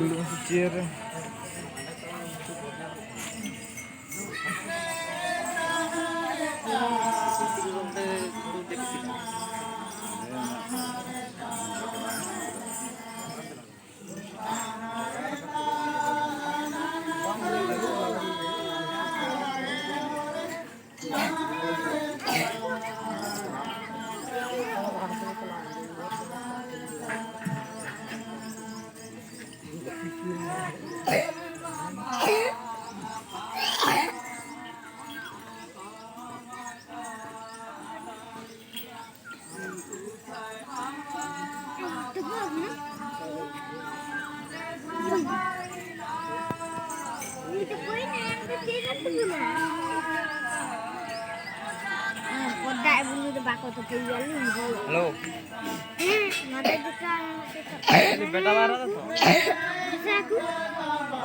Duduk masih chair. Halo. Ini beta barat atau?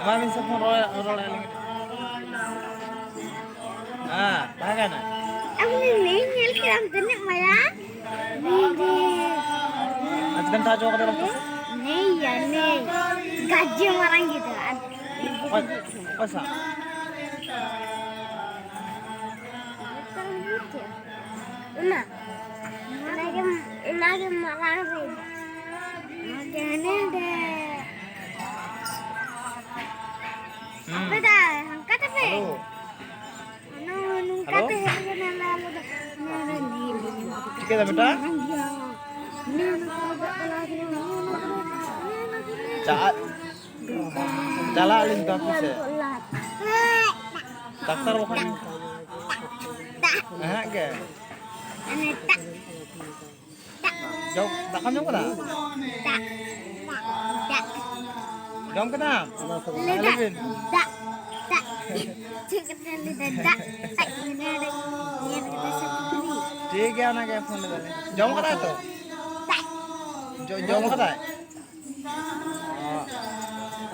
Emang bisa roll lagi? Ah, bahagia na? Aku nih nyel kiram tenek maya. Ajudan tajo ka dalam tuh? Nih ya nih. Gaji orang gitu. Apa sah? Lagi marah sih. Makanya deh. Apa dah? Angkat apa? Halo. Halo. Cikgu dah beta? Cala alin tu apa sih? Dokter bukan? Ah, ke? Jauh, tak kan jauh dah? Jauh ke nam? Alvin. Tak. Cikgu lidah. Tak ini ada kita sendiri. ठीक है ना क्या phone लगा ले जाऊँ करा तो जो जाऊँ करा है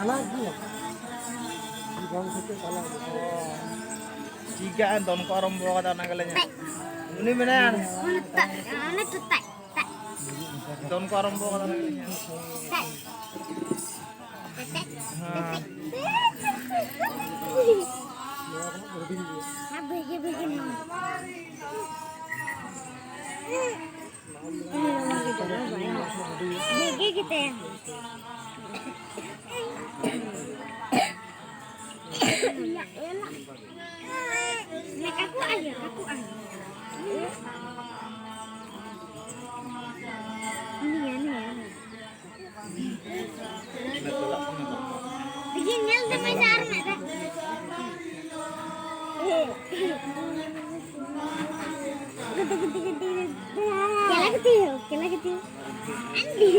Anak dia. Di bawah situ salah. ठीक है दोनों को आराम बुआ करा ना करेंगे उन्हीं में ना यार Mana tu tak. दोनों को आराम बुआ करा ना करेंगे Tak. हाँ Begini. Begi kita ya. Ya elah. Nek aku aja. Ini ya. Begini nyel sama sarna dah. Kela kecil. Andi,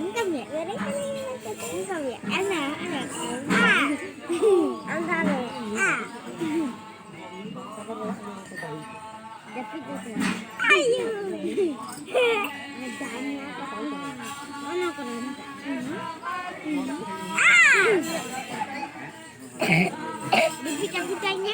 engkau ya? Engkau ya? Anak. Antara. Tapi tu. Ayo. Jangan apa? Mana korang? Dipicak-picaknya.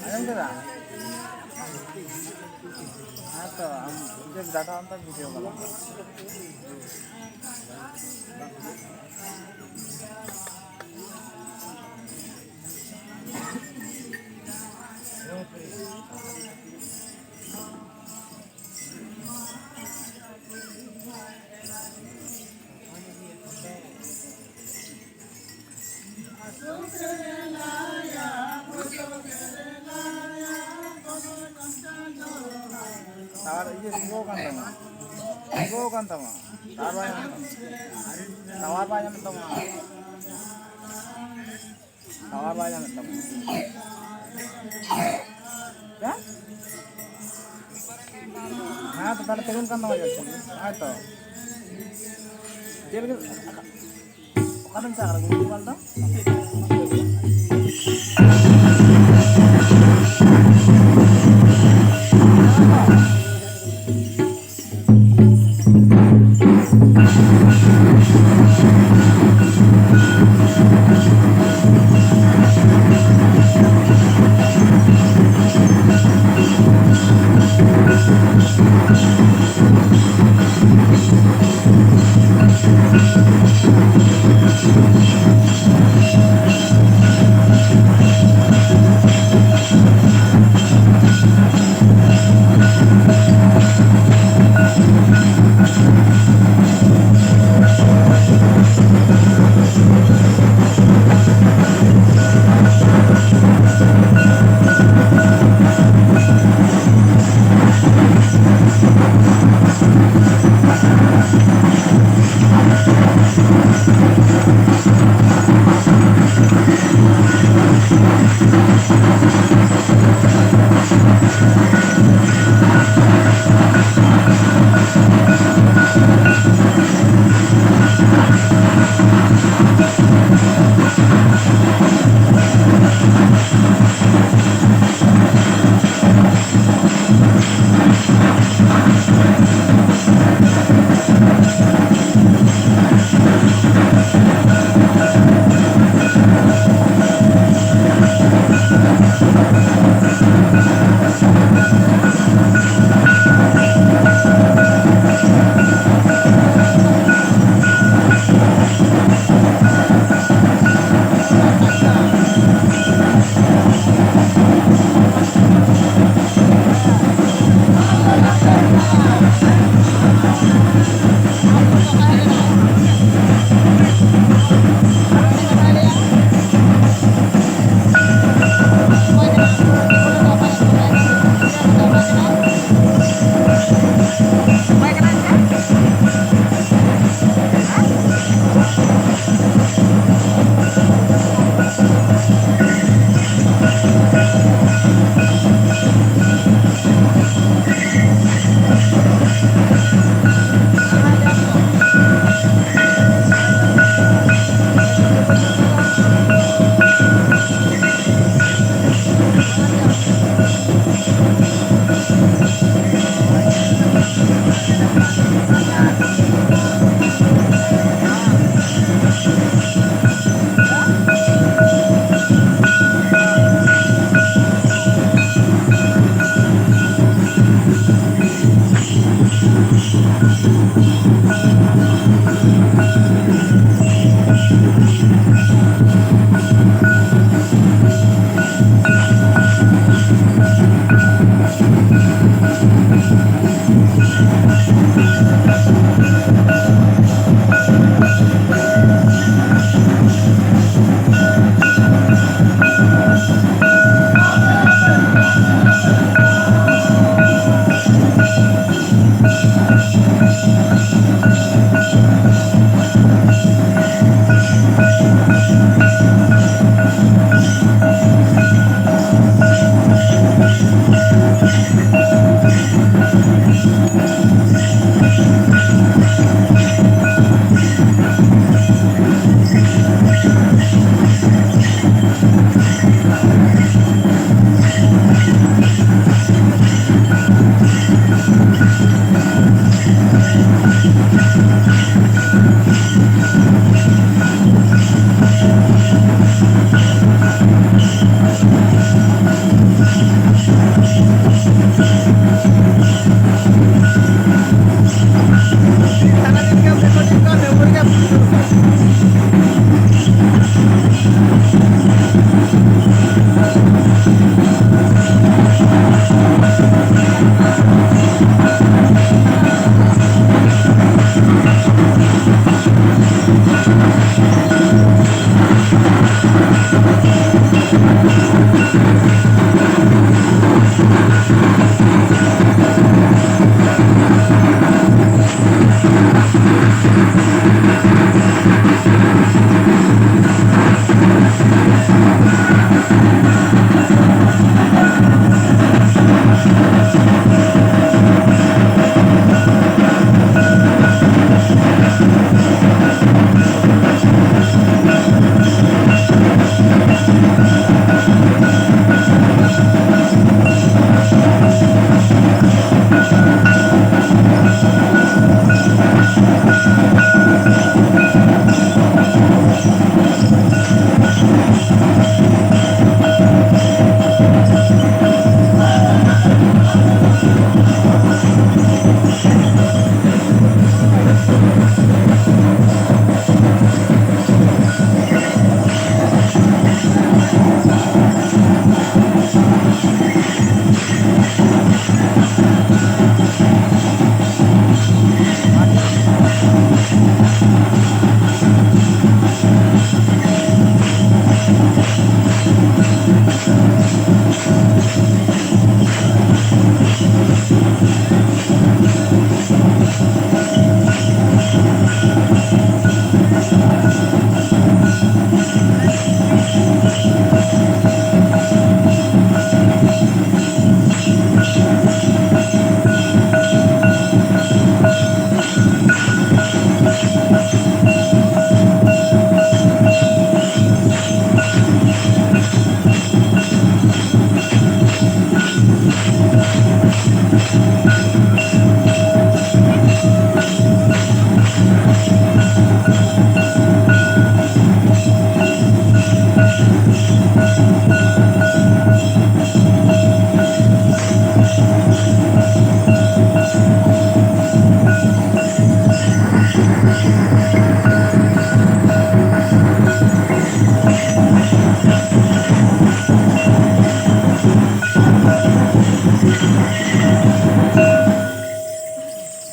Ayam kira? Atau jadi data antar video kalau. Tawar iya tinggal kan teman, tawar banyak teman, tawar banyak teman, ya? Nah, tetap turun kan teman jadi, itu, dia begitu, kadang cara gugulan tuh.